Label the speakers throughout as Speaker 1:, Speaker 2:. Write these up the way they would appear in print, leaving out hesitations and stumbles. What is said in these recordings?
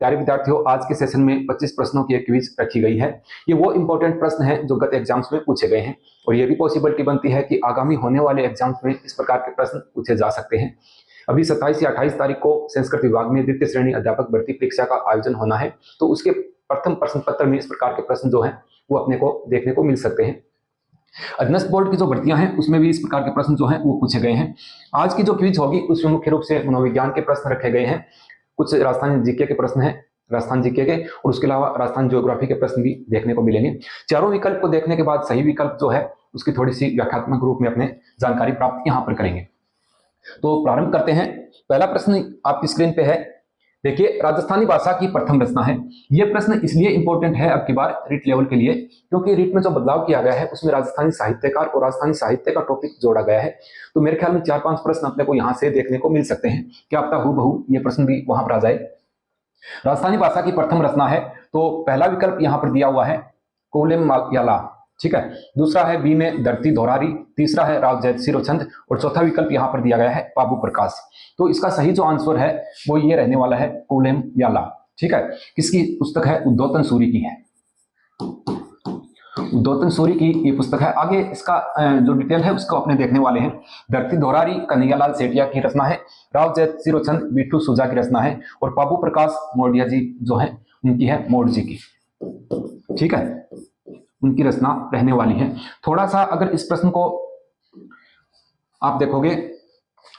Speaker 1: प्यारे विद्यार्थियों, आज के सेशन में 25 प्रश्नों की एक क्विज रखी गई है। ये वो इंपॉर्टेंट प्रश्न हैं जो गत एग्जाम्स में पूछे गए हैं और ये भी पॉसिबिलिटी बनती है कि आगामी होने वाले एग्जाम्स में इस प्रकार के प्रश्न पूछे जा सकते हैं। अभी 27 या 28 तारीख को संस्कृत विभाग में द्वितीय श्रेणी अध्यापक भर्ती परीक्षा का आयोजन होना है, तो उसके प्रथम प्रश्न पत्र में इस प्रकार के प्रश्न जो हैं वो अपने को देखने को मिल सकते हैं। अधीनस्थ बोर्ड की जो भर्तियां हैं उसमें भी इस प्रकार के प्रश्न जो हैं वो पूछे गए हैं। आज की जो क्विज होगी उसमें मुख्य रूप से मनोविज्ञान के प्रश्न रखे गए हैं, कुछ राजस्थान जीके के प्रश्न हैं राजस्थान जीके के, और उसके अलावा राजस्थान ज्योग्राफी के प्रश्न भी देखने को मिलेंगे। चारों विकल्प को देखने के बाद सही विकल्प जो है उसकी थोड़ी सी व्याख्यात्मक रूप में अपने जानकारी प्राप्त यहाँ पर करेंगे। तो प्रारंभ करते हैं। पहला प्रश्न आपकी स्क्रीन पे है, देखिए, राजस्थानी भाषा की प्रथम रचना है। यह प्रश्न इसलिए इंपॉर्टेंट है अब की बार रीट लेवल के लिए, क्योंकि रीट में जो बदलाव किया गया है उसमें राजस्थानी साहित्यकार और राजस्थानी साहित्य का टॉपिक जोड़ा गया है। तो मेरे ख्याल में 4-5 प्रश्न अपने को यहाँ से देखने को मिल सकते हैं। क्या पता हूबहू ये प्रश्न भी वहां पर आ जाए। राजस्थानी भाषा की प्रथम रचना है, तो पहला विकल्प यहाँ पर दिया हुआ है कोलेम मलयाला, ठीक है। दूसरा है बी में धरती धौरारी, तीसरा है राव जैत सिरोचंद और चौथा विकल्प यहाँ पर दिया गया है बाबू प्रकाश। तो इसका सही जो आंसर है वो ये रहने वाला है कोलेम याला, ठीक है। किसकी पुस्तक है? उद्योतन सूरी की है। उद्योतन सूरी की ये पुस्तक है। आगे इसका जो डिटेल है उसको अपने देखने वाले हैं। धरती धौरारी कन्हैयालाल सेठिया की रचना है, राव जैत सिरोचंद बिट्टू सुजा की रचना है और बाबू प्रकाश मोडिया जी जो है उनकी है मोड जी की, ठीक है, उनकी रचना रहने वाली है। थोड़ा सा अगर इस प्रश्न को आप देखोगे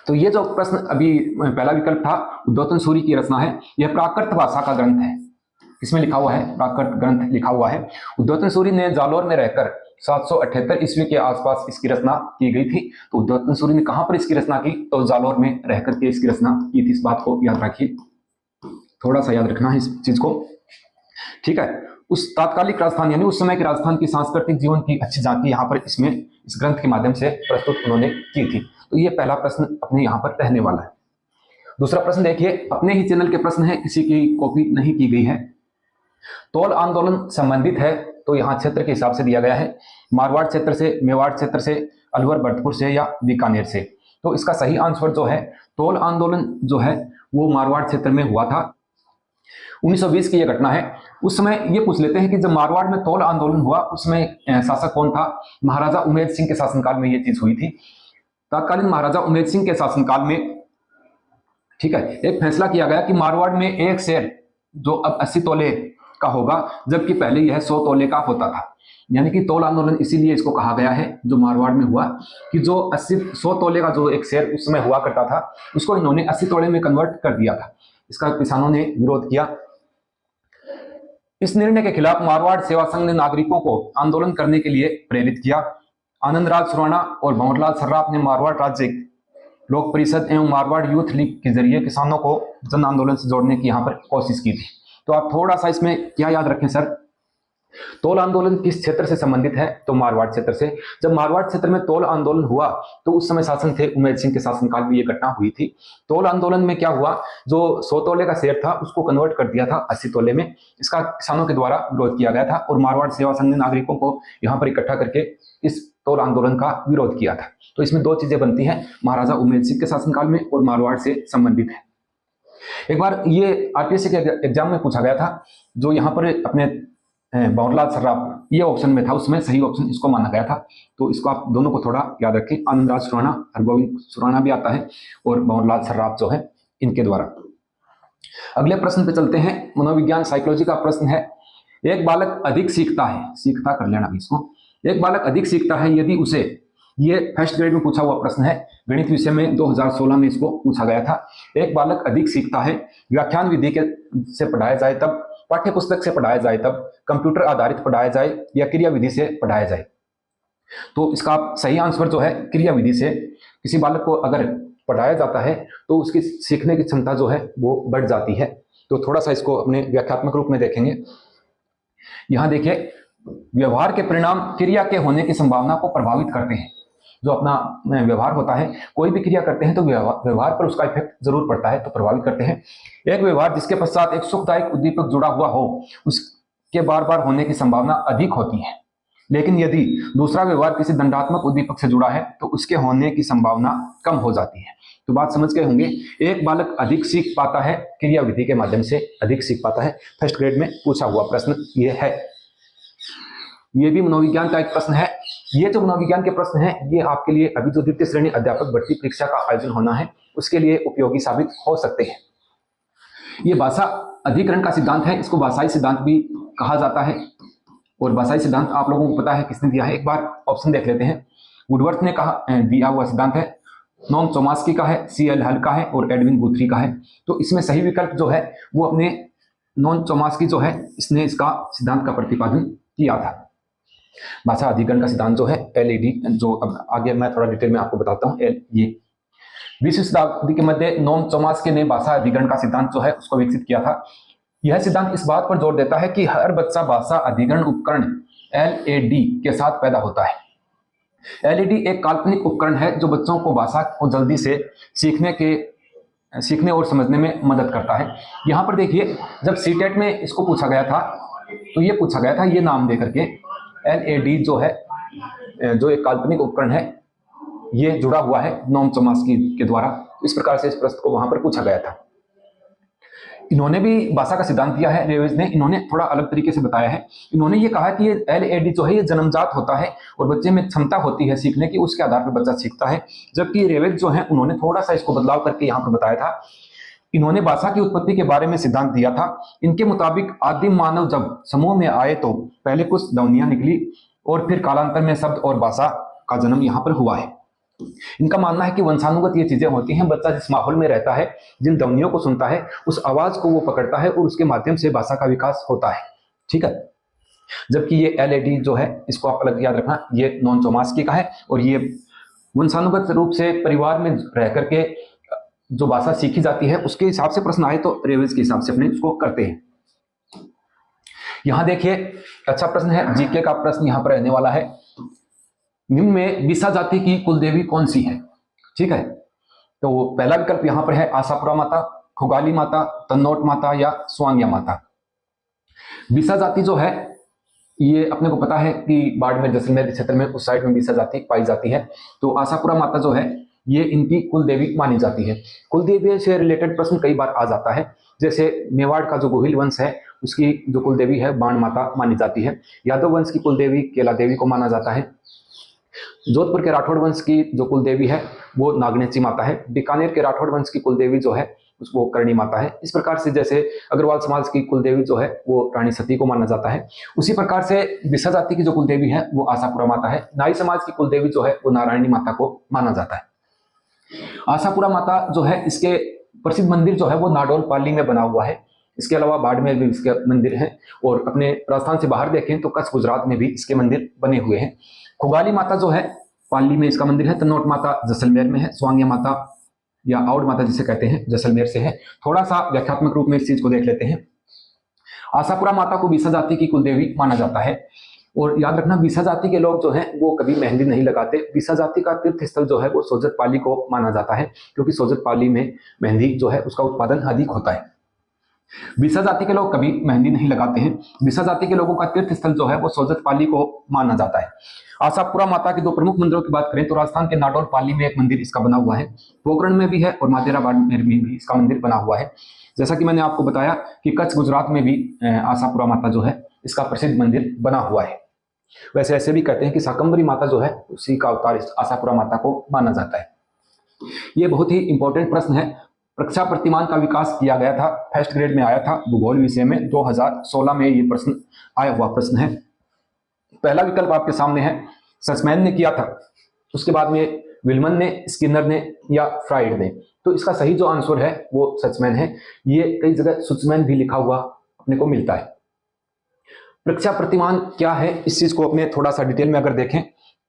Speaker 1: तो ये जो प्रश्न अभी पहला विकल्प था उद्योतन सूरी की रचना है, यह प्राकृत भाषा का ग्रंथ है। इसमें लिखा हुआ है प्राकृत ग्रंथ लिखा हुआ है। उद्योतन सूरी ने जालोर में रहकर 778 ईस्वी के आसपास इसकी रचना की गई थी। तो उद्योतन सूरी ने कहां पर इसकी रचना की? तो जालोर में रहकर के इसकी रचना की थी। इस बात को याद रखिए, थोड़ा सा याद रखना है इस चीज को, ठीक है। उस तात्कालिक राजस्थान यानी उस समय के राजस्थान की सांस्कृतिक जीवन की अच्छी झांकी यहाँ पर इसमें इस ग्रंथ के माध्यम से प्रस्तुत उन्होंने की थी। तो ये पहला प्रश्न अपने यहाँ पर रहने वाला है। दूसरा प्रश्न देखिए, अपने ही चैनल के प्रश्न है, किसी की कॉपी नहीं की गई है। तोल आंदोलन संबंधित है, तो यहाँ क्षेत्र के हिसाब से दिया गया है, मारवाड़ क्षेत्र से, मेवाड़ क्षेत्र से, अलवर भरतपुर से या बीकानेर से। तो इसका सही आंसर जो है तोल आंदोलन जो है वो मारवाड़ क्षेत्र में हुआ था। 1920 की यह घटना है। उस समय ये पूछ लेते हैं कि जब मारवाड़ में तोल आंदोलन हुआ उसमें शासक कौन था? महाराजा उमेद सिंह के शासनकाल में यह चीज हुई थी। तत्कालीन महाराजा उमेद सिंह के शासनकाल में, ठीक है, एक फैसला किया गया कि मारवाड़ में एक शेर जो अब 80 तोले का होगा, जबकि पहले यह 100 तोले का होता था। यानी कि तोल आंदोलन इसीलिए इसको कहा गया है जो मारवाड़ में हुआ कि जो 100 तोले का जो एक शेर उस समय हुआ करता था उसको इन्होंने 80 तोले में कन्वर्ट कर दिया था। इसका किसानों ने विरोध किया। इस निर्णय के खिलाफ मारवाड़ सेवा संघ ने नागरिकों को आंदोलन करने के लिए प्रेरित किया। आनंदराज सुराणा और भंवरलाल सर्राफ ने मारवाड़ राज्य लोक परिषद एवं मारवाड़ यूथ लीग के जरिए किसानों को जन आंदोलन से जोड़ने की यहाँ पर कोशिश की थी। तो आप थोड़ा सा इसमें क्या याद रखें सर, तोल आंदोलन किस क्षेत्र से संबंधित है? तो मारवाड़ क्षेत्र से। जब मारवाड़ क्षेत्र में तोल आंदोलन हुआ तो उस समय शासन थे उमेद सिंह के शासनकाल में ये घटना हुई थी। तोल आंदोलन में क्या हुआ, जो 100 तोले का शेर था उसको कन्वर्ट कर दिया था 80 तोले में। इसका किसानों के द्वारा विरोध किया गया था और मारवाड़ सेवा संघ ने नागरिकों को यहाँ पर इकट्ठा करके इस तोल आंदोलन का विरोध किया था। तो इसमें दो चीजें बनती हैं, महाराजा उमेद सिंह के शासनकाल में और मारवाड़ से संबंधित है। एक बार ये आरपीएससी के एग्जाम में पूछा गया था, जो यहाँ पर अपने भंवरलाल सर्राफ ये ऑप्शन में था, उसमें सही ऑप्शन इसको माना गया था। तो इसको आप दोनों को थोड़ा याद रखें। आनंदराज सुराणा, हरगोविंद सुराणा भी आता है और भंवरलाल सर्राफ जो है इनके द्वारा। अगले प्रश्न पे चलते हैं। मनोविज्ञान साइकोलॉजी का प्रश्न है, एक बालक अधिक सीखता है, सीखता कर लेना इसको, एक बालक अधिक सीखता है यदि उसे, ये फर्स्ट ग्रेड में पूछा हुआ प्रश्न है, गणित विषय में 2016 में इसको पूछा गया था। एक बालक अधिक सीखता है व्याख्यान विधि के से पढ़ाया जाए तब, पाठ्य पुस्तक से पढ़ाया जाए तब, कंप्यूटर आधारित पढ़ाया जाए या क्रिया विधि से पढ़ाया जाए। तो इसका सही आंसर जो है क्रिया विधि से। किसी बालक को अगर पढ़ाया जाता है तो उसकी सीखने की क्षमता जो है वो बढ़ जाती है। तो थोड़ा सा इसको अपने व्याख्यात्मक रूप में देखेंगे। यहां देखिए, व्यवहार के परिणाम क्रिया के होने की संभावना को प्रभावित करते हैं। जो अपना व्यवहार होता है, कोई भी क्रिया करते हैं तो व्यवहार पर उसका इफेक्ट जरूर पड़ता है, तो प्रभावित करते हैं। एक व्यवहार जिसके पश्चात एक सुखदायक उद्दीपक जुड़ा हुआ हो उसके बार बार होने की संभावना अधिक होती है। लेकिन यदि दूसरा व्यवहार किसी दंडात्मक उद्दीपक से जुड़ा है तो उसके होने की संभावना कम हो जाती है। तो बात समझ गए होंगे, एक बालक अधिक सीख पाता है क्रियाविधि के माध्यम से, अधिक सीख पाता है। फर्स्ट ग्रेड में पूछा हुआ प्रश्न ये है। ये भी मनोविज्ञान का एक प्रश्न है। ये जो मनोविज्ञान के प्रश्न है ये आपके लिए अभी जो द्वितीय श्रेणी अध्यापक भर्ती परीक्षा का आयोजन होना है उसके लिए उपयोगी साबित हो सकते हैं। ये भाषा अधिकरण का सिद्धांत है, इसको भाषाई सिद्धांत भी कहा जाता है। और भाषाई सिद्धांत आप लोगों को पता है किसने दिया है, एक बार ऑप्शन देख लेते हैं। वुडवर्थ ने कहा दिया हुआ सिद्धांत है, नॉम चोमास्की का है, C.L. हल का है और एडविन गुथरी का है। तो इसमें सही विकल्प जो है वो अपने नॉन चोमास्की जो है इसने इसका सिद्धांत का प्रतिपादन किया था। भाषा अधिकरण का सिद्धांत जो है LED, जो अब आगे मैं थोड़ा डिटेल में आपको बताता हूँ। ये 20वीं शताब्दी के मध्य नॉम चोमास्की ने भाषा अधिकरण का सिद्धांत जो है उसको विकसित किया था। यह सिद्धांत इस बात पर जोर देता है कि हर बच्चा भाषा अधिकरण उपकरण LED के साथ पैदा होता है। LED एक काल्पनिक उपकरण है जो बच्चों को भाषा को जल्दी से सीखने और समझने में मदद करता है। यहाँ पर देखिए, जब सीटेट में इसको पूछा गया था तो ये पूछा गया था, ये नाम दे करके LED जो है, जो एक काल्पनिक उपकरण है, ये जुड़ा हुआ है नॉम चोमास्की के द्वारा। इस प्रकार से इस प्रश्न को वहां पर पूछा गया था। इन्होंने भी भाषा का सिद्धांत दिया है, रेवेज ने, इन्होंने थोड़ा अलग तरीके से बताया है। इन्होंने ये कहा कि ये LED जो है ये जन्मजात होता है और बच्चे में क्षमता होती है सीखने की, उसके आधार पर बच्चा सीखता है। जबकि रेवेज जो है उन्होंने थोड़ा सा इसको बदलाव करके यहाँ पर बताया था। इन्होंने भाषा की उत्पत्ति के बारे में सिद्धांत दिया था। इनके मुताबिक आदिम मानव जब समूह में आए तो पहले कुछ ध्वनियां निकली और फिर कालांतर में शब्द और भाषा का जन्म यहाँ पर हुआ है। इनका मानना है कि वंशानुगत ये चीजें होती हैं। बच्चा जिस माहौल में रहता है, जिन ध्वनियों को सुनता है, उस आवाज को वो पकड़ता है और उसके माध्यम से भाषा का विकास होता है। ठीक है। जबकि ये LED जो है, इसको आप अलग याद रखना, ये नॉन चोमास्की का है और ये वंशानुगत रूप से परिवार में रह करके जो भाषा सीखी जाती है उसके हिसाब से प्रश्न आए तो रेवेज के हिसाब से अपने इसको करते हैं। यहां देखिए, अच्छा प्रश्न है, GK का प्रश्न यहां पर रहने वाला है। निम्न में बिसा जाति की कुल देवी कौन सी है? ठीक है, तो पहला विकल्प यहां पर है आशापुरा माता, खुगाली माता, तन्नौट माता या स्वांग्या माता। बिसा जाति जो है ये अपने को पता है कि बाड़मेर जैसलमेर क्षेत्र में उस साइड में बिसा जाति पाई जाती है। तो आशापुरा माता जो है ये इनकी कुल देवी मानी जाती है। कुल देवी से रिलेटेड प्रश्न कई बार आ जाता है, जैसे मेवाड़ का जो गोहिल वंश है उसकी जो कुल देवी है बाण माता मानी जाती है। यादव वंश की कुल देवी केला देवी को माना जाता है। जोधपुर के राठौड़ वंश की जो कुल देवी है वो नागनेची माता है। बीकानेर के राठौड़ वंश की कुल देवी जो है उसको करणी माता है। इस प्रकार से जैसे अग्रवाल समाज की कुल देवी जो है वो रानी सती को माना जाता है, उसी प्रकार से बिसा जाति की जो कुल देवी है वो आशापुरा माता है। नाई समाज की कुल देवी जो है वो नारायणी माता को माना जाता है। आशापुरा माता जो है, इसके प्रसिद्ध मंदिर जो है वो नाडोल पाली में बना हुआ है। इसके अलावा बाड़मेर में इसके मंदिर हैं और अपने राजस्थान से बाहर देखें तो कच्छ गुजरात में भी इसके मंदिर बने हुए हैं। खुगाली माता जो है पाली में इसका मंदिर है। तन्नौट माता जैसलमेर में है। स्वांग्या माता या आउड माता जिसे कहते हैं जैसलमेर से है। थोड़ा सा व्याख्यात्मक रूप में इस चीज को देख लेते हैं। आशापुरा माता को बिसा जाति की कुलदेवी माना जाता है और याद रखना बिसा जाति के लोग जो हैं वो कभी मेहंदी नहीं लगाते। बिसा जाति का तीर्थ स्थल जो है वो सोजत पाली को माना जाता है, क्योंकि सोजत पाली में मेहंदी जो है उसका उत्पादन अधिक होता है। बिसा जाति के लोग कभी मेहंदी नहीं लगाते हैं। बिसा जाति के लोगों का तीर्थ स्थल जो है वो सोजत पाली को माना जाता है। आशापुरा माता के दो प्रमुख मंदिरों की बात करें तो राजस्थान के नाडौल पाली में एक मंदिर इसका बना हुआ है, पोखरण में भी है और माधेराबाद में भी इसका मंदिर बना हुआ है। जैसा कि मैंने आपको बताया कि कच्छ गुजरात में भी आशापुरा माता जो है इसका प्रसिद्ध मंदिर बना हुआ है। वैसे ऐसे भी कहते हैं कि शाकंभरी माता जो है उसी का अवतार आशापुरा माता को माना जाता है। ये बहुत ही इंपॉर्टेंट प्रश्न है। प्रक्षा प्रतिमान का विकास किया गया था, फर्स्ट ग्रेड में आया था भूगोल विषय में, 2016 में ये प्रश्न आया हुआ प्रश्न है। पहला विकल्प आपके सामने है, सचमैन ने किया था, उसके बाद में विल्मन ने, स्किनर ने या फ्राइड ने। तो इसका सही जो आंसर है वो सचमैन है। ये कई जगह सुचमैन भी लिखा हुआ अपने को मिलता है। प्रक्षा प्रतिमान क्या है, इस चीज को अपने थोड़ा सा डिटेल में अगर देखें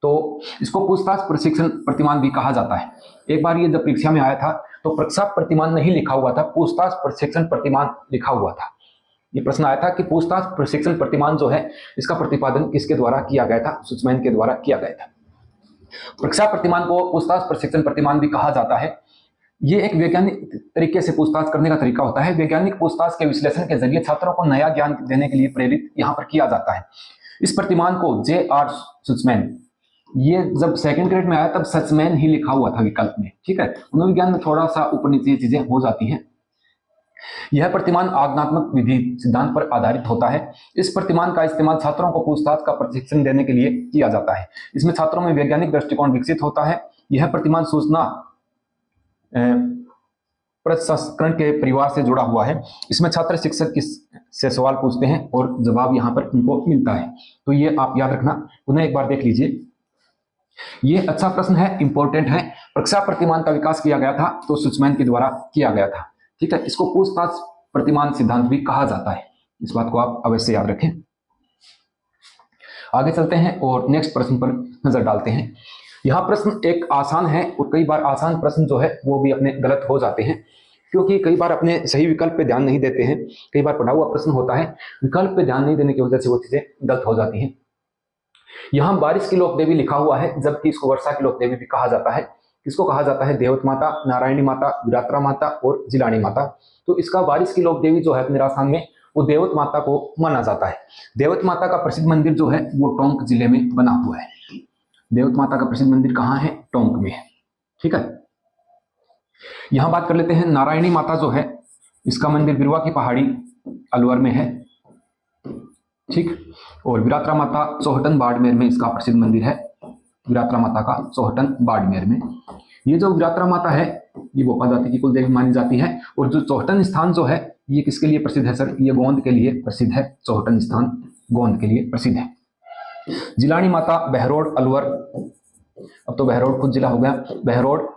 Speaker 1: तो इसको पूछताछ प्रशिक्षण प्रतिमान भी कहा जाता है। एक बार ये जब परीक्षा में आया था तो प्रक्षा प्रतिमान नहीं लिखा हुआ था, पूछताछ प्रशिक्षण प्रतिमान लिखा हुआ था। ये प्रश्न आया था कि पूछताछ प्रशिक्षण प्रतिमान जो है इसका प्रतिपादन किसके द्वारा किया गया था? सुचमैन के द्वारा किया गया था। प्रक्षा प्रतिमान को पूछताछ प्रशिक्षण प्रतिमान भी कहा जाता है। ये एक वैज्ञानिक तरीके से पूछताछ करने का तरीका होता है। वैज्ञानिक पूछताछ के विश्लेषण के जरिए छात्रों को नया ज्ञान देने के लिए प्रेरित यहाँ पर किया जाता है। इस प्रतिमान को J.R. सुचमैन, ये जब सेकंड ग्रेड में आया तब सचमैन ही लिखा हुआ था विकल्प में, ठीक है। मनोविज्ञान में थोड़ा सा ऊपर नीचे चीजें हो जाती हैं। यह प्रतिमान आगमनात्मक विधि सिद्धांत पर आधारित होता है। इस प्रतिमान का इस्तेमाल छात्रों को पूछताछ का प्रशिक्षण देने के लिए किया जाता है। इसमें छात्रों में वैज्ञानिक दृष्टिकोण विकसित होता है। यह प्रतिमान सूचना प्रसंस्करण के परिवार से जुड़ा हुआ है। इसमें छात्र शिक्षक से सवाल पूछते हैं और जवाब यहाँ पर उनको मिलता है। तो ये आप याद रखना, पुनः एक बार देख लीजिए। ये अच्छा प्रश्न है, इंपॉर्टेंट है। प्रक्षा प्रतिमान का विकास किया गया था तो सुचमैन के द्वारा किया गया था, ठीक है। इसको पूछताछ प्रतिमान सिद्धांत भी कहा जाता है, इस बात को आप अवश्य याद रखें। आगे चलते हैं और नेक्स्ट प्रश्न पर नजर डालते हैं। यह प्रश्न एक आसान है और कई बार आसान प्रश्न जो है वो भी अपने गलत हो जाते हैं, क्योंकि कई बार अपने सही विकल्प पे ध्यान नहीं देते हैं। कई बार पढ़ा हुआ प्रश्न होता है, विकल्प पे ध्यान नहीं देने की वजह से वो चीजें गलत हो जाती हैं। यहाँ बारिश की लोक देवी लिखा हुआ है, जबकि इसको वर्षा की लोक देवी भी कहा जाता है। इसको कहा जाता है देवत माता, नारायणी माता, विरात्रा माता और जिलानी माता। तो इसका बारिश की लोक देवी जो है अपने राजस्थान में, वो देवत माता को माना जाता है। देवत माता का प्रसिद्ध मंदिर जो है वो टोंक जिले में बना हुआ है। देवत माता का प्रसिद्ध मंदिर कहाँ है? टोंक में है, ठीक है। यहां बात कर लेते हैं नारायणी माता जो है, इसका मंदिर बिरवा की पहाड़ी अलवर में है, ठीक। और विरात्रा माता चौहटन बाड़मेर में इसका प्रसिद्ध मंदिर है। विरात्रा माता का चौहटन बाड़मेर में। ये जो विरात्रा माता है ये भोपा जाति की कुल देवी मानी जाती है। और जो चौहटन स्थान जो है ये किसके लिए प्रसिद्ध है सर? ये गोंद के लिए प्रसिद्ध है। चौहटन स्थान गोंद के लिए प्रसिद्ध है। जिलानी माता बहरोड अलवर, अब तो बहरोड खुद जिला हो गया, बहरोड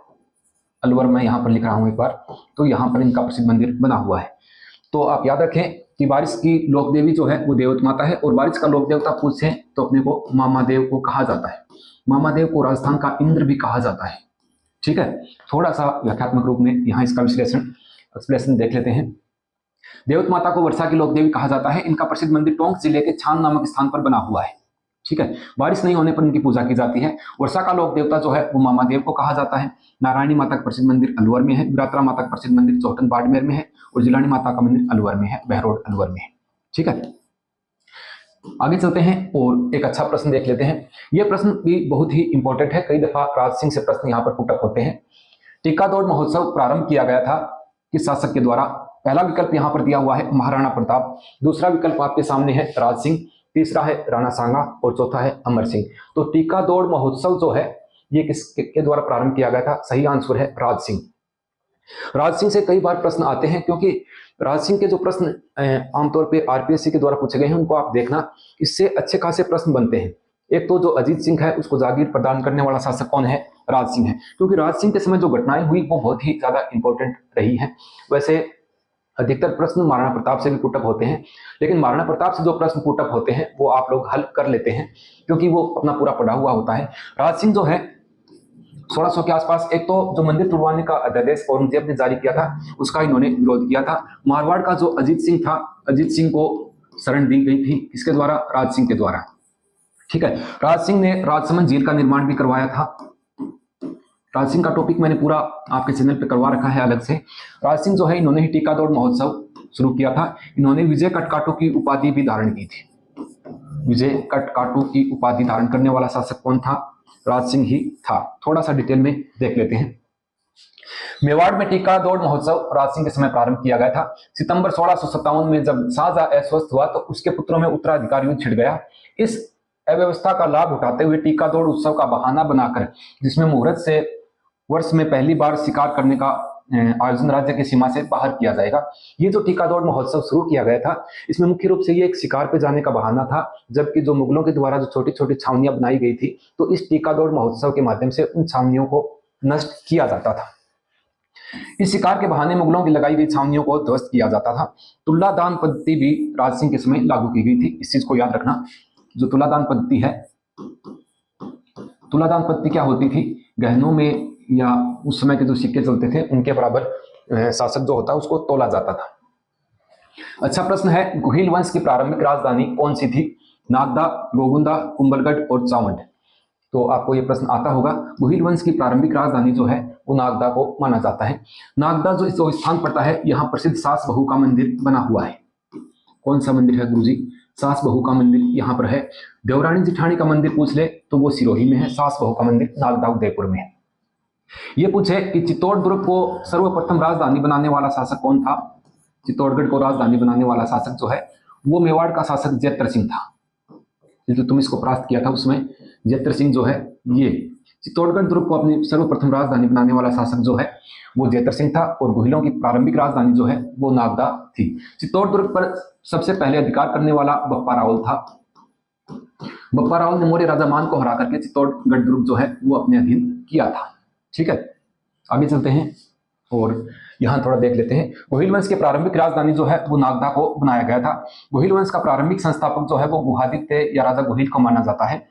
Speaker 1: अलवर मैं यहाँ पर लिख रहा हूँ एक बार। तो यहाँ पर इनका प्रसिद्ध मंदिर बना हुआ है। तो आप याद रखें कि बारिश की लोक देवी जो है वो देवत माता है, और बारिश का लोक देवता पूछे तो अपने को मामादेव को कहा जाता है। मामादेव को राजस्थान का इंद्र भी कहा जाता है, ठीक है। थोड़ा सा व्याख्यात्मक रूप में यहाँ इसका एक्सप्लेनेशन देख लेते हैं। देवत माता को वर्षा की लोक देवी कहा जाता है। इनका प्रसिद्ध मंदिर टोंक जिले के छान नामक स्थान पर बना हुआ है, ठीक है। बारिश नहीं होने पर इनकी पूजा की जाती है। वर्षा का लोक देवता जो है वो मामादेव को कहा जाता है। नारायणी माता का प्रसिद्ध मंदिर अलवर में है। विरात्रा माता का प्रसिद्ध मंदिर चौहटन बाड़मेर में है। और जिलानी माता का मंदिर अलवर में है, बहरोड अलवर में है, ठीक है। आगे चलते हैं और एक अच्छा प्रश्न देख लेते हैं। यह प्रश्न भी बहुत ही इंपॉर्टेंट है। कई दफा राज सिंह से प्रश्न यहाँ पर पुटअप होते हैं। टीका दौड़ महोत्सव प्रारंभ किया गया था किस शासक के द्वारा? पहला विकल्प यहाँ पर दिया हुआ है महाराणा प्रताप, दूसरा विकल्प आपके सामने है राज सिंह, तीसरा है राणा सांगा और चौथा है अमर सिंह। तो टीका दौड़ महोत्सव जो है ये किसके द्वारा प्रारंभ किया गया था? सही आंसर है राज सिंह। राज सिंह से कई बार प्रश्न आते हैं, क्योंकि राज सिंह के जो प्रश्न आमतौर पे आरपीएससी के द्वारा पूछे गए हैं उनको आप देखना, इससे अच्छे खासे प्रश्न बनते हैं। एक तो जो अजीत सिंह है उसको जागीर प्रदान करने वाला शासक कौन है? राज सिंह है, क्योंकि राज सिंह के समय जो घटनाएं हुई वो बहुत ही ज्यादा इंपॉर्टेंट रही है। वैसे अधिकतर प्रश्न महाराणा प्रताप से भी पुटअप होते हैं, लेकिन महाराणा प्रताप से जो प्रश्न पुटअप होते हैं वो आप लोग हल कर लेते हैं, क्योंकि वो अपना पूरा पढ़ा हुआ होता है। राज सिंह जो है 1600 के आसपास एक तो जो मंदिर तुड़वाने का अध्यादेश औरंगजेब ने जारी किया था उसका इन्होंने विरोध किया था। मारवाड़ का जो अजीत सिंह था, अजीत सिंह को शरण दी गई थी किसके द्वारा? राज सिंह के द्वारा, ठीक है। राज सिंह ने राजसमंद झील का निर्माण भी करवाया था। राज सिंह का टॉपिक मैंने पूरा आपके चैनल पे करवा रखा है अलग से। राज सिंह जो है इन्होंने ही टीका दौड़ महोत्सव शुरू किया था। इन्होंने विजय कटकाटू की उपाधि भी धारण की थी। विजय कटकाटू की उपाधि धारण करने वाला शासक कौन था? राज सिंह ही था। थोड़ा सा डिटेल में देख लेते हैं। मेवाड़ में टीका दौड़ महोत्सव राज सिंह के समय प्रारंभ किया गया था। सितंबर 1657 में जब शाहजहां अस्वस्थ हुआ तो उसके पुत्रों में उत्तराधिकारी युद्ध छिड़ गया। इस अव्यवस्था का लाभ उठाते हुए टीका दौड़ उत्सव का बहाना बनाकर, जिसमें मुहूर्त से वर्ष में पहली बार शिकार करने का आयोजन राज्य की सीमा से बाहर किया जाएगा। ये जो टीका दौड़ महोत्सव शुरू किया गया था इसमें मुख्य रूप से ये एक शिकार पे जाने का बहाना था, जबकि जो मुगलों के द्वारा जो छोटी छोटी छावनियां बनाई गई थी तो इस टीका दौड़ महोत्सव के माध्यम से उन छावनियों को नष्ट किया जाता था। इस शिकार के बहाने मुगलों की लगाई गई छावनियों को ध्वस्त किया जाता था। तुलादान पद्धति भी राज सिंह के समय लागू की गई थी, इस चीज को याद रखना। जो तुलादान पद्धति है, तुलादान पद्धति क्या होती थी? गहनों में या उस समय के जो सिक्के चलते थे उनके बराबर शासक जो होता है उसको तोला जाता था। अच्छा प्रश्न है, गुहिल वंश की प्रारंभिक राजधानी कौन सी थी? नागदा, गोगुंदा, कुंभलगढ़ और चावंड। तो आपको ये प्रश्न आता होगा। गुहिल वंश की प्रारंभिक राजधानी जो है वो नागदा को माना जाता है। नागदा जो स्थान पड़ता है यहाँ प्रसिद्ध सास बहू का मंदिर बना हुआ है। कौन सा मंदिर है गुरुजी? सास बहू का मंदिर यहाँ पर है। देवरानी जिठानी का मंदिर पूछ ले तो वो सिरोही में है। सास बहू का मंदिर नागदा उदयपुर में है। ये पूछे कि चित्तौड़ दुर्ग को सर्वप्रथम राजधानी बनाने वाला शासक कौन था। चित्तौड़गढ़ को राजधानी बनाने वाला शासक जो है वो मेवाड़ का शासक जैत्र सिंह था। जो तुम इसको परास्त किया था उसमें जैत्र सिंह जो है ये चित्तौड़गढ़ दुर्ग को अपनी सर्वप्रथम राजधानी बनाने वाला शासक जो है वो जैत्र सिंह था। और गोहिलों की प्रारंभिक राजधानी जो है वो नागदा थी। चित्तौड़ दुर्ग पर सबसे पहले अधिकार करने वाला बप्पा रावल था। बप्पा रावल ने मौर्य राजा मान को हरा करके चित्तौड़गढ़ दुर्ग जो है वो अपने अधीन किया था। ठीक है, आगे चलते हैं और यहाँ थोड़ा देख लेते हैं। गोहिल वंश की प्रारंभिक राजधानी जो है वो नागदा को बनाया गया था। गोहिल वंश का प्रारंभिक संस्थापक जो है वो गुहादित्य या राजा गोहिल को माना जाता है।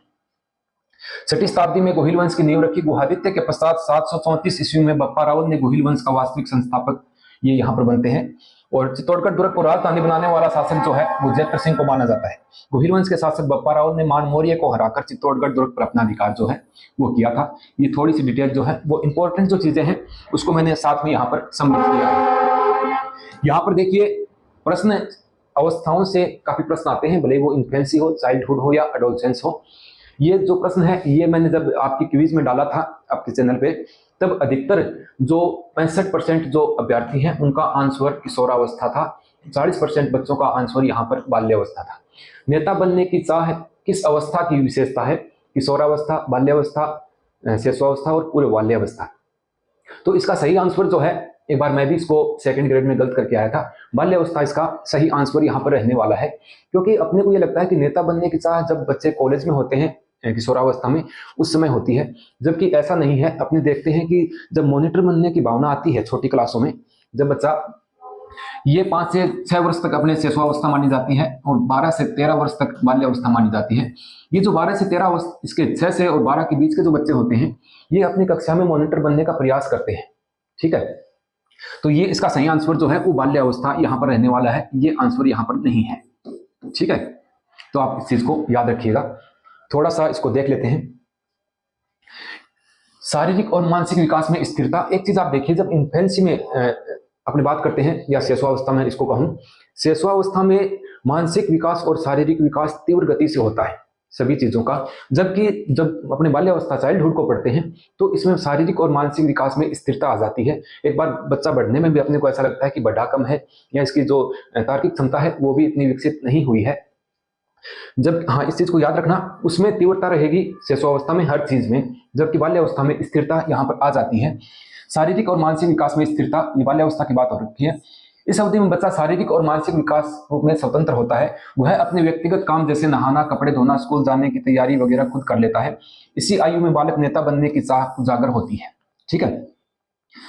Speaker 1: 6वीं शताब्दी में गोहिल वंश की नींव रखी। गुहादित्य के पश्चात 734 ईस्वी में बप्पा रावल ने गोहिल वंश का वास्तविक संस्थापक ये यहाँ पर बनते हैं। और चित्तौड़गढ़ दुर्ग को राजधानी बनाने वाला शासक जो है वो जैत्र सिंह को माना जाता है। गोहिल वंश के शासक बप्पा रावल ने मान मौर्य को हराकर चित्तौड़गढ़ दुर्ग पर अपना अधिकार जो है वो किया था। ये थोड़ी सी डिटेल जो है वो इंपॉर्टेंट जो चीजें हैं उसको मैंने साथ में यहाँ पर सम्मिलित किया है। यहाँ पर देखिए प्रश्न अवस्थाओं से काफी प्रश्न आते हैं, भले वो इन्फेंसी हो, चाइल्डहुड हो या एडोलसेंस हो। ये जो प्रश्न है ये मैंने जब आपकी क्विज में डाला था आपके चैनल पे तब अधिकतर जो 65% जो अभ्यर्थी हैं उनका आंसर किशोरावस्था था। 40% बच्चों का आंसर यहाँ पर बाल्यावस्था था। नेता बनने की चाह किस अवस्था की विशेषता है? किशोरावस्था, बाल्यावस्था, शिशुअवस्था और पूर्व बाल्यावस्था। तो इसका सही आंसर जो है, एक बार मैं भी इसको सेकंड ग्रेड में गलत करके आया था, बाल्यावस्था इसका सही आंसर यहाँ पर रहने वाला है। क्योंकि अपने को ये लगता है कि नेता बनने की चाह जब बच्चे कॉलेज में होते हैं, किशोरावस्था में, उस समय होती है, जबकि ऐसा नहीं है। अपने देखते हैं कि जब मॉनिटर बनने की भावना आती है छोटी क्लासों में, जब बच्चा ये 5 से 6 वर्ष तक अपने शिशुअवस्था मानी जाती है और 12 से 13 वर्ष तक बाल्यावस्था मानी जाती है। ये जो 12 से 13 वर्ष, इसके 6 से और 12 के बीच के जो बच्चे होते हैं ये अपनी कक्षा में मॉनिटर बनने का प्रयास करते हैं। ठीक है, तो ये इसका सही आंसर जो है वो बाल्यावस्था यहाँ पर रहने वाला है। ये आंसर यहाँ पर नहीं है। ठीक है, तो आप इस चीज को याद रखिएगा। थोड़ा सा इसको देख लेते हैं। शारीरिक और मानसिक विकास में स्थिरता। एक चीज आप देखिए, जब इन्फेंसी में अपनी बात करते हैं या शिशुअवस्था में इसको कहूं, शिशुअवस्था में मानसिक विकास और शारीरिक विकास तीव्र गति से होता है सभी चीजों का। जबकि जब अपने बाल्यावस्था चाइल्डहुड को पढ़ते हैं तो इसमें शारीरिक और मानसिक विकास में स्थिरता आ जाती है। एक बार बच्चा बढ़ने में भी अपने को ऐसा लगता है कि बढ़ा कम है या इसकी जो तार्किक क्षमता है वो भी इतनी विकसित नहीं हुई है। जब हाँ, इस चीज को याद रखना, उसमें तीव्रता रहेगी शिशुअवस्था में हर चीज में, जबकि बाल्यावस्था में स्थिरता यहाँ पर आ जाती है। शारीरिक और मानसिक विकास में स्थिरता, ये बाल्यावस्था की बात हो रखी है। इस अवधि में बच्चा शारीरिक और मानसिक विकास रूप में स्वतंत्र होता है। वह अपने व्यक्तिगत काम जैसे नहाना, कपड़े धोना, स्कूल जाने की तैयारी वगैरह खुद कर लेता है। इसी आयु में बालक नेता बनने की चाह उजागर होती है। ठीक है,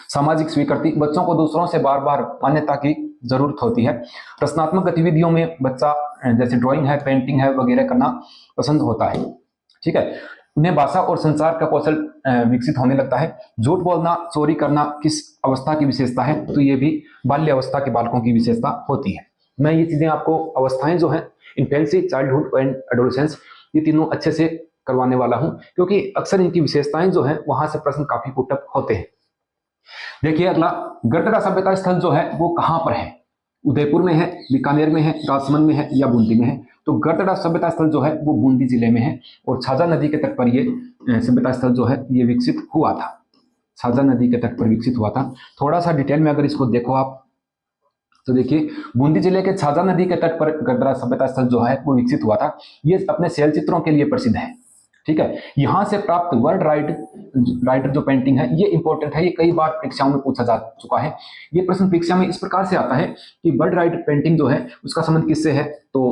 Speaker 1: सामाजिक स्वीकृति, बच्चों को दूसरों से बार बार मान्यता की जरूरत होती है। रचनात्मक गतिविधियों में बच्चा जैसे ड्राइंग है, पेंटिंग है वगैरह करना पसंद होता है। ठीक है, उन्हें भाषा और संचार का कौशल विकसित होने लगता है। झूठ बोलना, चोरी करना किस अवस्था की विशेषता है? तो ये भी बाल्यावस्था के बालकों की विशेषता होती है। मैं ये चीजें आपको अवस्थाएं जो है इन्फेंसी, चाइल्डहुड एंड एडोलेसेंस, ये तीनों अच्छे से करवाने वाला हूं क्योंकि अक्सर इनकी विशेषताएं जो है वहां से प्रश्न काफी पुटअप होते हैं। देखिए अगला, गढ़तरा सभ्यता स्थल जो है वो कहां पर है? उदयपुर में है, बीकानेर में है, राजसमंद में है या बूंदी में है? तो गढ़तरा सभ्यता स्थल जो है वो बूंदी जिले में है और छाजा नदी के तट पर ये सभ्यता स्थल जो है ये विकसित हुआ था। छाजा नदी के तट पर विकसित हुआ था। थोड़ा सा डिटेल में अगर इसको देखो आप तो देखिए, बूंदी जिले के छाजा नदी के तट पर गढ़तरा सभ्यता स्थल जो है वो विकसित हुआ था। ये अपने शैल चित्रों के लिए प्रसिद्ध है। ठीक है, यहां से प्राप्त वर्ल्ड राइडर जो पेंटिंग है ये इंपॉर्टेंट है। ये कई बार परीक्षाओं में पूछा जा चुका है। ये प्रश्न परीक्षा में इस प्रकार से आता है कि वर्ल्ड राइडर पेंटिंग जो है उसका संबंध किससे है? तो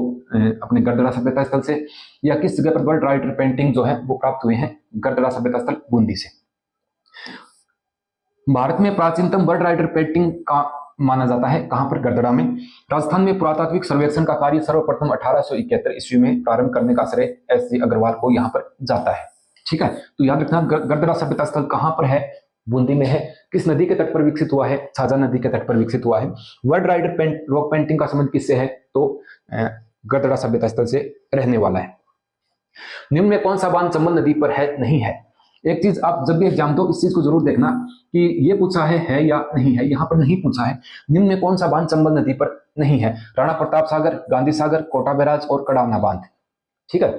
Speaker 1: अपने गढ़तरा सभ्यता स्थल से। या किस जगह पर वर्ल्ड राइडर पेंटिंग जो है वो प्राप्त हुए हैं? गढ़तरा सभ्यता स्थल बूंदी से। भारत में प्राचीनतम वर्ल्ड राइडर पेंटिंग का माना जाता है कहां पर? गढ़तरा में। राजस्थान में पुरातात्विक सर्वेक्षण का कार्य सर्वप्रथम 1871 ईस्वी में प्रारंभ करने का श्रेय एस.जी. अग्रवाल को यहां पर जाता है। ठीक है, तो याद रखना गढ़तरा सभ्यता स्थल कहां पर है? बूंदी में है। किस नदी के तट पर विकसित हुआ है? छाजा नदी के तट पर विकसित हुआ है। वर्ल्ड राइडर रॉक पेंटिंग का संबंध किससे है? तो गढ़तरा सभ्यता स्थल से रहने वाला है। निम्न में कौन सा बांध चंबल नदी पर है? नहीं है। एक चीज आप जब भी एग्जाम दो इस चीज को जरूर देखना कि ये पूछा है या नहीं है। यहाँ पर नहीं पूछा है निम्न में कौन सा बांध चंबल नदी पर नहीं है। राणा प्रताप सागर, गांधी सागर, कोटा बैराज और कड़ावना बांध। ठीक है,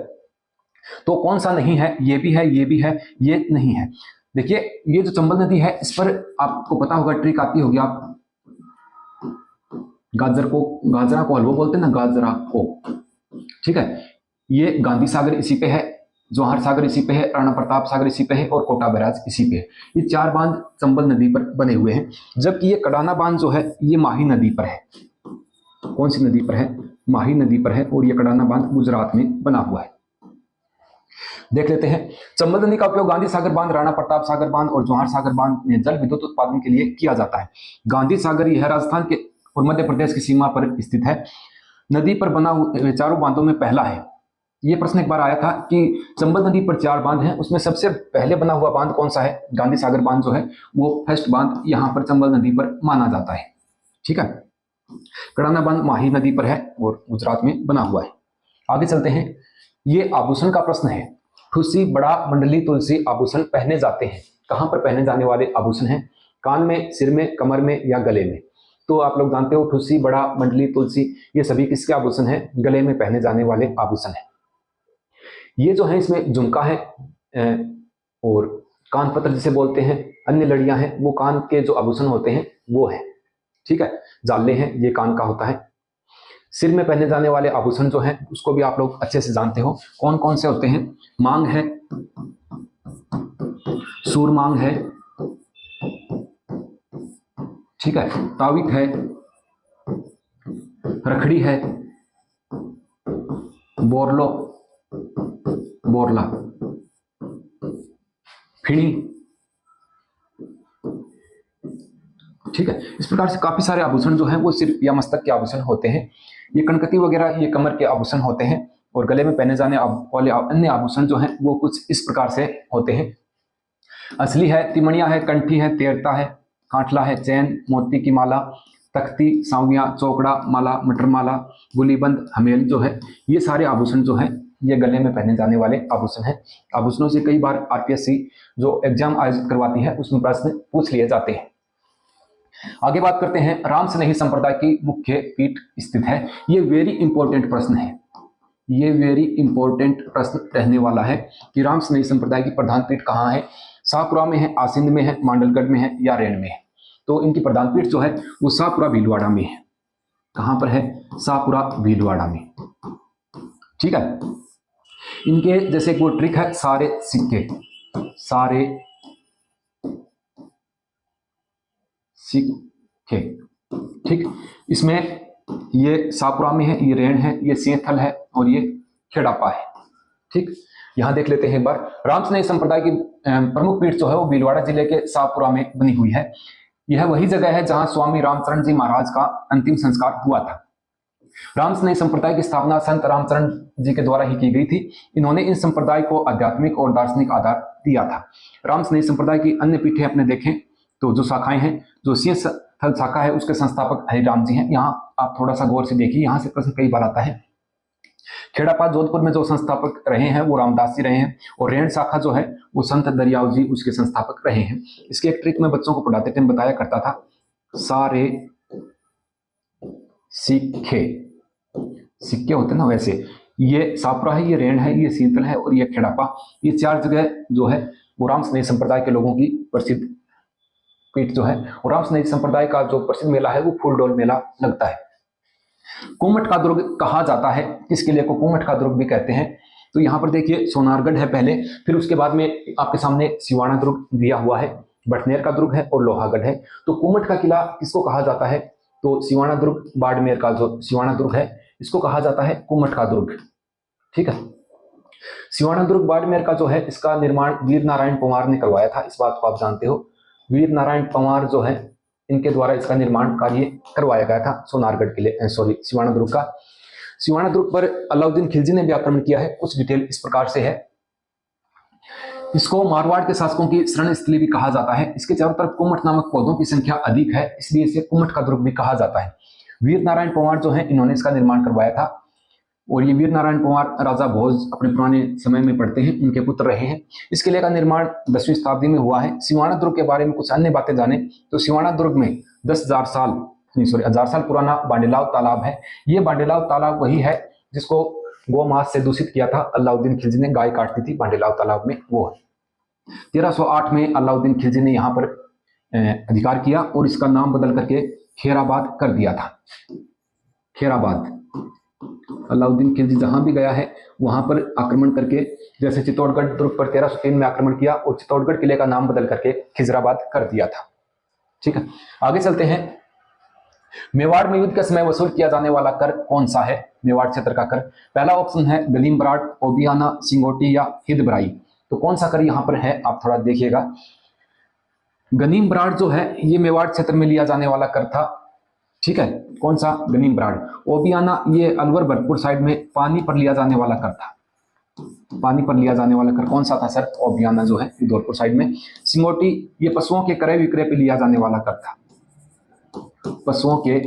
Speaker 1: तो कौन सा नहीं है, ये भी है, ये भी है, ये नहीं है। देखिए ये जो चंबल नदी है इस पर आपको पता होगा ट्रिक आती होगी। आप गाजरा को हलवा बोलते हैं ना, गाजरा को। ठीक है, ये गांधी सागर इसी पे है, जवाहर सागर इसी पे है, राणा प्रताप सागर इसी पे है और कोटा बैराज इसी पे है। ये 4 बांध चंबल नदी पर बने हुए हैं। जबकि ये कड़ाना बांध जो है ये माही नदी पर है। कौन सी नदी पर है? माही नदी पर है। और ये कड़ाना बांध गुजरात में बना हुआ है। देख लेते हैं। चंबल नदी का उपयोग गांधी सागर बांध, राणा प्रताप सागर बांध और जवाहर सागर बांध में जल विद्युत उत्पादन के लिए किया जाता है। गांधी सागर यह राजस्थान के और मध्य प्रदेश की सीमा पर स्थित है। नदी पर बना हुआ 4 बांधों में पहला है। यह प्रश्न एक बार आया था कि चंबल नदी पर 4 बांध हैं, उसमें सबसे पहले बना हुआ बांध कौन सा है? गांधी सागर बांध जो है वो फर्स्ट बांध यहां पर चंबल नदी पर माना जाता है। ठीक है, कड़ाना बांध माही नदी पर है और गुजरात में बना हुआ है। आगे चलते हैं। ये आभूषण का प्रश्न है। ठुसी, बड़ा, मंडली, तुलसी आभूषण पहने जाते हैं। कहां पर पहने जाने वाले आभूषण हैं? कान में, सिर में, कमर में या गले में? तो आप लोग जानते हो ठुसी, बड़ा, मंडली, तुलसी ये सभी किसके आभूषण हैं? गले में पहने जाने वाले आभूषण हैं। ये जो है इसमें झुमका है और कान पत्र जिसे बोलते हैं, अन्य लड़ियां हैं, वो कान के जो आभूषण होते हैं वो है। ठीक है, जाले हैं, ये कान का होता है। सिर में पहने जाने वाले आभूषण जो हैं उसको भी आप लोग अच्छे से जानते हो कौन कौन से होते हैं। मांग है, सूर मांग है, ठीक है, ताविक है, रखड़ी है, बोरला, फिणी। ठीक है, इस प्रकार से काफी सारे आभूषण जो हैं वो सिर या मस्तक के आभूषण होते हैं। ये कनकती वगैरह ये कमर के आभूषण होते हैं। और गले में पहने जाने वाले अन्य आभूषण जो हैं वो कुछ इस प्रकार से होते हैं। असली है, तिमणिया है, कंठी है, तेरता है, कांठला है, चैन, मोती की माला, तख्ती, सांविया, चौकड़ा, माला, मटर माला, गुलीबंद, हमेल जो है ये सारे आभूषण जो हैं ये गले में पहने जाने वाले आभूषण हैं। आभूषणों से कई बार आरपीएससी जो एग्जाम आयोजित करवाती है उसमें प्रश्न पूछ लिए जाते हैं। आगे बात करते हैं। राम स्नेही संप्रदाय की मुख्य पीठ स्थित है। ये वेरी इंपॉर्टेंट प्रश्न है। ये वेरी इंपॉर्टेंट प्रश्न रहने वाला है कि राम स्नेही संप्रदाय की प्रधान पीठ कहाँ है? शाहपुरा में है, आसिंद में है, मांडलगढ़ में है या रेण में है? तो इनकी प्रधान पीठ जो है वो शाहपुरा भीलवाड़ा में है। कहां पर है? शाहपुरा भीलवाड़ा में। ठीक है, इनके जैसे वो ट्रिक है सारे सिक्के, सारे सिक्के। ठीक, इसमें ये शाहपुरा में है, ये रेण है, ये सिंहथल है और ये खेड़ापा है। ठीक, यहां देख लेते हैं एक बार। राम स्नेही संप्रदाय की प्रमुख पीठ जो है वो भीलवाड़ा जिले के शाहपुरा में बनी हुई है। यह वही जगह है जहां स्वामी रामचरण जी महाराज का अंतिम संस्कार हुआ था। राम स्नेही संप्रदाय की स्थापना संत रामचरण जी के द्वारा ही की गई थी। इन्होंने इस संप्रदाय को आध्यात्मिक और दार्शनिक आधार दिया था। राम स्नेही संप्रदाय की अन्य पीठें अपने देखें तो जो शाखाएं हैं, जो सिंहथल शाखा है उसके संस्थापक हरिराम जी हैं। यहाँ आप थोड़ा सा गौर से देखिए, यहाँ से प्रश्न कई बार आता है। खेड़ापा जोधपुर में जो संस्थापक रहे हैं वो रामदास जी रहे हैं और रेण शाखा जो है वो संत दरियाव जी उसके संस्थापक रहे हैं। इसके एक ट्रिक मैं बच्चों को पढ़ाते टाइम बताया करता था, सारे सिक्के होते ना वैसे ये शाहपुरा है, ये रेण है, ये सिंहथल है और ये खेड़ापा। ये 4 जगह जो है वो राम स्नेही संप्रदाय के लोगों की प्रसिद्ध पीठ जो है। और राम स्नेही संप्रदाय का जो प्रसिद्ध मेला है वो फूलडोल मेला लगता है। कुमट का दुर्ग कहा जाता है, किस किले को कुमट का दुर्ग भी कहते हैं? तो यहाँ पर देखिए सोनारगढ़ है पहले, फिर उसके बाद में आपके सामने सिवाना दुर्ग दिया हुआ है, बटनेर का दुर्ग है और लोहागढ़ है। तो कुमट का किला किसको कहा जाता है? तो सिवाना दुर्ग, बाड़मेर का जो सिवाना दुर्ग है इसको कहा जाता है कुमट का दुर्ग। ठीक है, सिवाना दुर्ग बाड़मेर का जो है इसका निर्माण वीर नारायण पंवार ने करवाया था। इस बात को आप जानते हो, वीर नारायण पंवार जो है इनके द्वारा इसका निर्माण कार्य करवाया गया था सोनारगढ़ किले सिवाना दुर्ग का। सिवाना दुर्ग पर अलाउद्दीन खिलजी ने भी आक्रमण किया है। कुछ डिटेल इस प्रकार से है। इसको मारवाड़ के शासकों की शरण स्थली भी कहा जाता है। इसके चारों तरफ कुमट नामक पौधों की संख्या अधिक है, इसलिए इसे कुमट का दुर्ग भी कहा जाता है। वीर नारायण पंवार जो है इन्होंने इसका निर्माण करवाया था। और ये वीर नारायण कुमार राजा भोज अपने पुराने समय में पढ़ते हैं, उनके पुत्र रहे हैं। इस किले का निर्माण 10वीं शताब्दी में हुआ है। सिवाना दुर्ग के बारे में कुछ अन्य बातें जाने तो सिवाना दुर्ग में 10,000 साल पुराना बांडेलाव तालाब है। ये बांडेलाव तालाब वही है जिसको गोमांस से दूषित किया था अलाउद्दीन खिलजी ने, गाय काटती थी बांडेलाव तालाब में, वो है। 1308 में अलाउद्दीन खिलजी ने यहाँ पर अधिकार किया और इसका नाम बदल करके खेराबाद कर दिया था। खेराबाद, अलाउद्दीन खिलजी जहां भी गया है वहां पर आक्रमण करके, जैसे चित्तौड़गढ़ दुर्ग पर 1303 में आक्रमण किया और चित्तौड़गढ़ किले का नाम बदल करके खिजराबाद कर दिया था। ठीक है, आगे चलते हैं। मेवाड़ में युद्ध के समय वसूल किया जाने वाला कर कौन सा है? मेवाड़ क्षेत्र का कर, पहला ऑप्शन है गलीम बराड़, ओबियाना, सिंगोटी या हिदबराई। तो कौन सा कर यहाँ पर है आप थोड़ा देखिएगा। गनीम बराड़ जो है ये मेवाड़ क्षेत्र में लिया जाने वाला कर था। ठीक है, कौन सा? गनीम बराड़। ओबियाना ये अलवर भरतपुर साइड में पानी पर लिया जाने वाला कर था। पानी पर लिया जाने वाला कर कौन सा था सर? ओबियाना जो है धौलपुर साइड में। सिंगोटी ये पशुओं के क्रय विक्रय पर लिया जाने वाला कर था। पशुओं के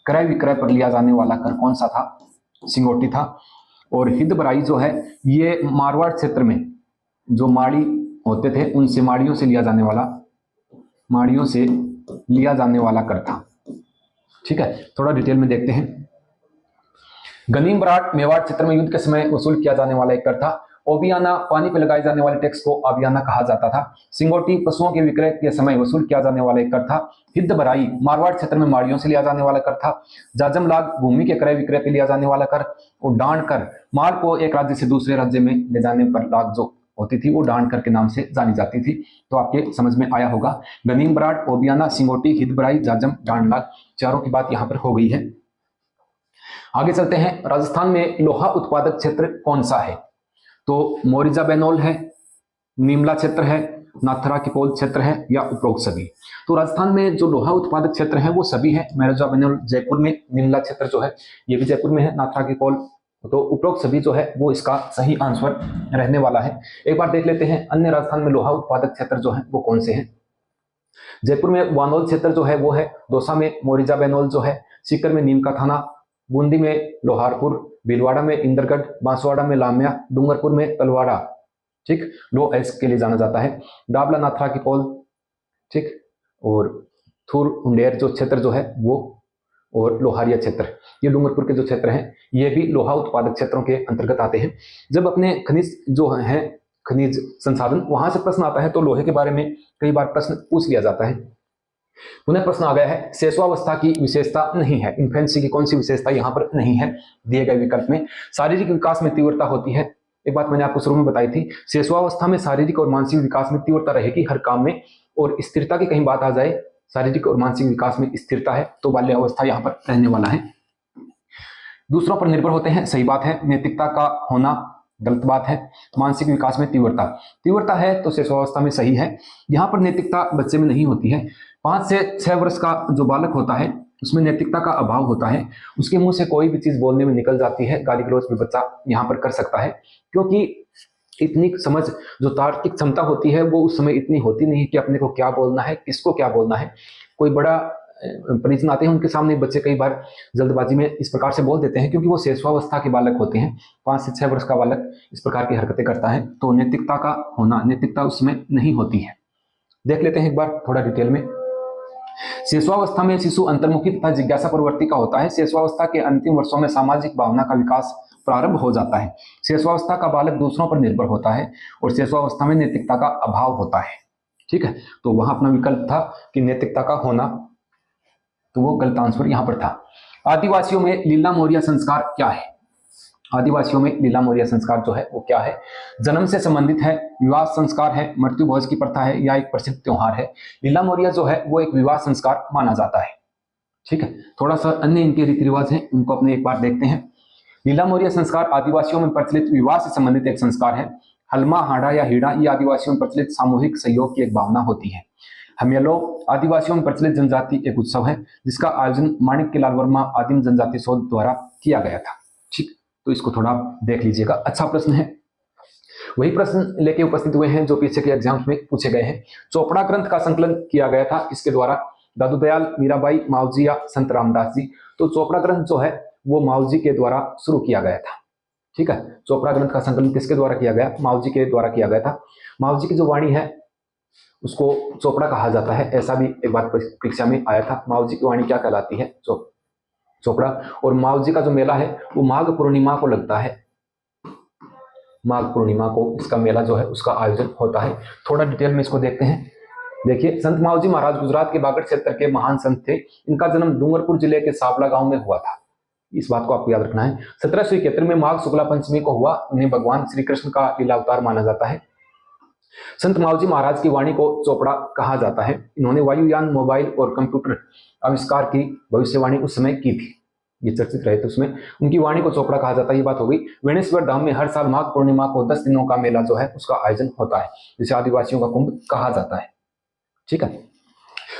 Speaker 1: क्रय विक्रय पर लिया जाने वाला कर कौन सा था? सिंगोटी था। और हिदबराई जो है ये मारवाड़ क्षेत्र में जो माड़ी होते थे उनसे माड़ियों से लिया जाने वाला कर था। ठीक है, थोड़ा डिटेल में देखते हैं। गनीम बराड़ मेवाड़ क्षेत्र में युद्ध के समय वसूल किया जाने वाला एक कर था। ओबियाना पानी पर लगाए जाने वाले टैक्स को आबियाना कहा जाता था। सिंगोटी पशुओं के विक्रय के समय वसूल किया जाने वाला एक कर था। हिदबराई मारवाड़ क्षेत्र में माड़ियों से लिया जाने वाला कर था। जाजम लाग भूमि के क्रय विक्रय पर लिया जाने वाला कर। और डांड कर माल को एक राज्य से दूसरे राज्य में ले जाने पर लाग जो होती थी वो डांड कर के नाम से जानी जाती थी। तो आपके समझ में आया होगा। गनीम बराड़, ओबियाना, सिंगोटी, हिदबराई, जाजम, डांड लाग, चारों की बात यहाँ पर हो गई है। आगे चलते हैं। राजस्थान में लोहा उत्पादक क्षेत्र कौन सा है? तो मोरिजा बेनोल है, निमला क्षेत्र है, नाथरा किपोल क्षेत्र है या उपरोक्त सभी। तो राजस्थान में जो लोहा उत्पादक क्षेत्र है वो सभी है। मोरिजा बेनोल जयपुर में, निमला क्षेत्र जो है ये भी जयपुर में है, नाथरा किपोल तो उपरोक्त सभी जो है वो इसका सही आंसर रहने वाला है। एक बार देख लेते हैं अन्य राजस्थान में लोहा उत्पादक क्षेत्र जो है वो कौन से हैं। जयपुर में वानोल क्षेत्र जो है वो है, दौसा में मोरिजा बेनोल जो है, सीकर में नीम का थाना, बूंदी में लोहारपुर, भीलवाड़ा में इंदरगढ़, बांसवाड़ा में लामिया, डूंगरपुर में तलवाड़ा। ठीक, लो एस के लिए जाना जाता है। डाबला नाथरा की पोल, ठीक, और थुर उंडेर जो क्षेत्र जो है वो, और लोहारिया क्षेत्र, ये डूंगरपुर के जो क्षेत्र हैं ये भी लोहा उत्पादक क्षेत्रों के अंतर्गत आते हैं। जब अपने खनिज जो हैं, खनिज संसाधन, वहां से प्रश्न आता है तो लोहे के बारे में कई बार प्रश्न पूछ लिया जाता है। पुनः प्रश्न आ गया है, शेषवावस्था की विशेषता नहीं है। इन्फेंसी की कौन सी विशेषता यहाँ पर नहीं है दिए गए विकल्प में? शारीरिक विकास में तीव्रता होती है। एक बात मैंने आपको शुरू में बताई थी, शेषवावस्था में शारीरिक और मानसिक विकास में तीव्रता रहेगी हर काम में। और स्थिरता की कहीं बात आ जाए, शारीरिक और मानसिक विकास में स्थिरता है, तो बाल्यावस्था यहाँ पर रहने वाला है। दूसरों पर निर्भर होते हैं, सही बात है। नैतिकता का होना गलत बात है। मानसिक विकास में तीव्रता है तो शेषवावस्था में सही है। यहाँ पर नैतिकता बच्चे में नहीं होती है। 5 से 6 वर्ष का जो बालक होता है उसमें नैतिकता का अभाव होता है। उसके मुंह से कोई भी चीज बोलने में निकल जाती है, गाली गलौज भी बच्चा यहाँ पर कर सकता है, क्योंकि इतनी समझ, जो तार्किक क्षमता होती है वो उस समय इतनी होती नहीं कि अपने को क्या बोलना है, किसको क्या बोलना है। कोई बड़ा परिजन आते हैं उनके सामने बच्चे कई बार जल्दबाजी में इस प्रकार से बोल देते हैं, क्योंकि वो शेषवावस्था के बालक होते हैं। 5 से 6 वर्ष का बालक इस प्रकार की हरकतें करता है, तो नैतिकता का होना, नैतिकता उसमें नहीं होती है। देख लेते हैं एक बार थोड़ा डिटेल में। शेषवावस्था में शिशु अंतर्मुखी तथा जिज्ञासा प्रवृत्ति का होता है। शेषवावस्था के अंतिम वर्षों में सामाजिक भावना का विकास प्रारंभ हो जाता है। शेषवावस्था का बालक दूसरों पर निर्भर होता है और शेषवावस्था में नैतिकता का अभाव होता है। ठीक है, तो वहां अपना विकल्प था कि नैतिकता का होना, तो वो गलत आंसर यहां पर था। आदिवासियों में लीला मोरिया संस्कार क्या है? आदिवासियों में लीला मोरिया संस्कार जो है वो क्या है? जन्म से संबंधित है, विवाह संस्कार है, मृत्यु भोज की प्रथा है या एक प्रसिद्ध त्योहार है? लीला मोरिया जो है वो एक विवाह संस्कार माना जाता है। ठीक है, थोड़ा सा अन्य इनके रीति रिवाज हैं, उनको अपने एक बार देखते हैं। लीला मोरिया संस्कार आदिवासियों में प्रचलित विवाह से संबंधित एक संस्कार है। हलमा, हाड़ा या हीड़ा ये आदिवासियों में प्रचलित सामूहिक सहयोग की एक भावना होती है। हमेलो आदिवासियों में प्रचलित जनजाति एक उत्सव है जिसका आयोजन माणिक के लाल वर्मा आदिम जनजाति शोध द्वारा किया गया था। ठीक, तो इसको थोड़ा देख लीजिएगा, अच्छा प्रश्न है। वही प्रश्न लेके उपस्थित हुए हैं जो पीछे के एग्जाम्स में पूछे गए हैं। चोपड़ा ग्रंथ का संकलन किया गया था इसके द्वारा दादू दयाल, मीराबाई, मावजी या संत रामदास जी। तो चोपड़ा ग्रंथ जो है वो मावजी के द्वारा शुरू किया गया था। ठीक है। चोपड़ा ग्रंथ का संकलन किसके द्वारा किया गया? माओ जी के द्वारा किया गया था। माओ जी की जो वाणी है उसको चोपड़ा कहा जाता है, ऐसा भी एक बार परीक्षा में आया था। माओ जी की वाणी क्या कहलाती है? चोपड़ा। और माओ जी का जो मेला है वो माघ पूर्णिमा को लगता है, माघ पूर्णिमा को इसका मेला जो है उसका आयोजन होता है। थोड़ा डिटेल में इसको देखते हैं। देखिए, संत माओ जी महाराज गुजरात के बागड़ क्षेत्र के महान संत थे। इनका जन्म डूंगरपुर जिले के सावला गांव में हुआ था। इस बात को आपको याद रखना है। 1771 में माघ शुक्ला पंचमी को हुआ। उन्हें भगवान श्री कृष्ण का लीला अवतार माना जाता है। संत माओ जी महाराज की वाणी को चोपड़ा कहा जाता है। इन्होंने वायुयान, मोबाइल और कंप्यूटर आविष्कार की भविष्यवाणी उस समय की थी, ये चर्चित रहे थे उसमें। उनकी वाणी को चोपड़ा कहा जाता है, ये बात हो गई। वेणेश्वर धाम में हर साल माघ पूर्णिमा को 10 दिनों का मेला जो है उसका आयोजन होता है, जिसे आदिवासियों का कुंभ कहा जाता है। ठीक है।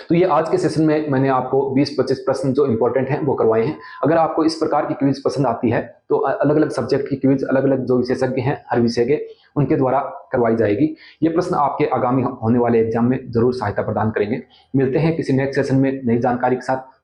Speaker 1: तो ये आज के सेशन में मैंने आपको 20-25 प्रश्न जो इंपॉर्टेंट हैं वो करवाए हैं। अगर आपको इस प्रकार की क्विज पसंद आती है तो अलग अलग सब्जेक्ट की क्विज, अलग अलग जो विशेषज्ञ हैं हर विषय के, उनके द्वारा करवाई जाएगी। ये प्रश्न आपके आगामी होने वाले एग्जाम में जरूर सहायता प्रदान करेंगे। मिलते हैं किसी नेक्स्ट सेशन में नई जानकारी के साथ।